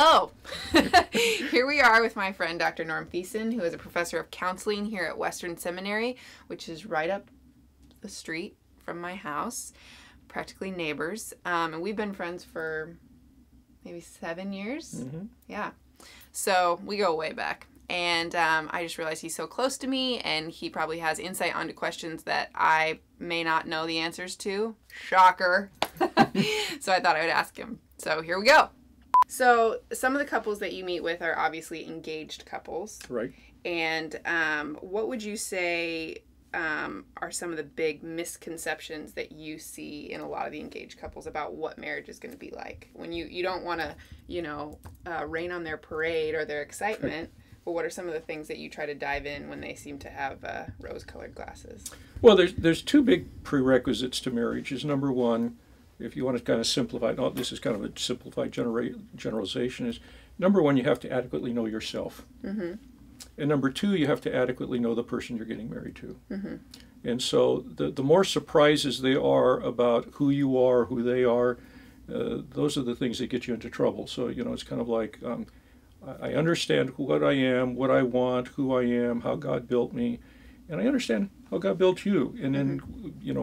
Hello! Here we are with my friend Dr. Norm Thiessen, who is a professor of counseling here at Western Seminary, which is right up the street from my house, practically neighbors. And we've been friends for maybe 7 years. Mm-hmm. Yeah. So we go way back. And I just realized he's so close to me, and he probably has insight onto questions that I may not know the answers to. Shocker. So I thought I would ask him. So here we go. So some of the couples that you meet with are obviously engaged couples. Right. And what would you say are some of the big misconceptions that you see in a lot of the engaged couples about what marriage is going to be like? When you don't want to, rain on their parade or their excitement, but what are some of the things that you try to dive in when they seem to have rose-colored glasses? Well, there's two big prerequisites to marriage. Is number one, if you want to kind of simplify, this is kind of a simplified generalization, is number one, you have to adequately know yourself. Mm-hmm. And number two, you have to adequately know the person you're getting married to. Mm-hmm. And so the more surprises they are about who you are, who they are, those are the things that get you into trouble. So, it's kind of like, I understand what I am, what I want, who I am, how God built me, and I understand how God built you. And then,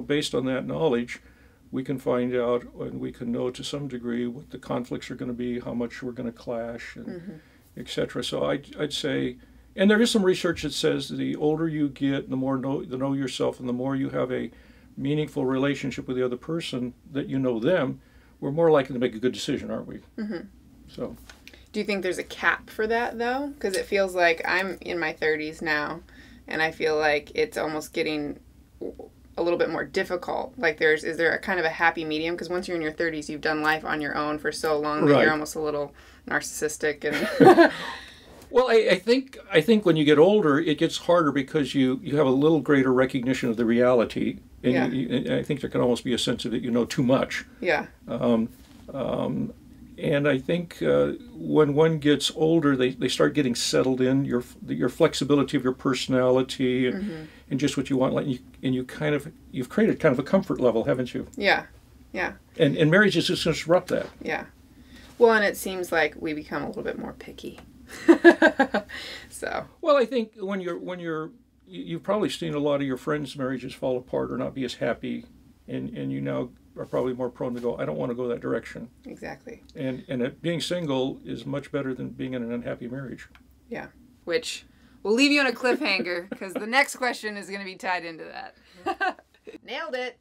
based on that knowledge, we can find out and we can know to some degree what the conflicts are going to be, how much we're going to clash, and et cetera. So I'd say, and there is some research that says the older you get, the more know yourself, and the more you have a meaningful relationship with the other person, that you know them, we're more likely to make a good decision, aren't we? Mm-hmm. So. Do you think there's a cap for that, though? Because it feels like I'm in my 30s now, and I feel like it's almost getting a little bit more difficult. Like, is there a kind of a happy medium? Because once you're in your 30s, you've done life on your own for so long that you're almost a little narcissistic. And Well, I think when you get older, it gets harder because you have a little greater recognition of the reality. And I think there can almost be a sense of that you know too much. Yeah. And I think when one gets older, they start getting settled in, your flexibility of your personality and just what you want, you've created kind of a comfort level, haven't you? Yeah, yeah. And marriage is just going to disrupt that. Yeah. Well, and it seems like we become a little bit more picky. So. Well, I think you've probably seen a lot of your friends' marriages fall apart or not be as happy, and you now are probably more prone to go, I don't want to go that direction. Exactly. And being single is much better than being in an unhappy marriage. Yeah. Which will leave you on a cliffhanger, because the next question is going to be tied into that. Nailed it.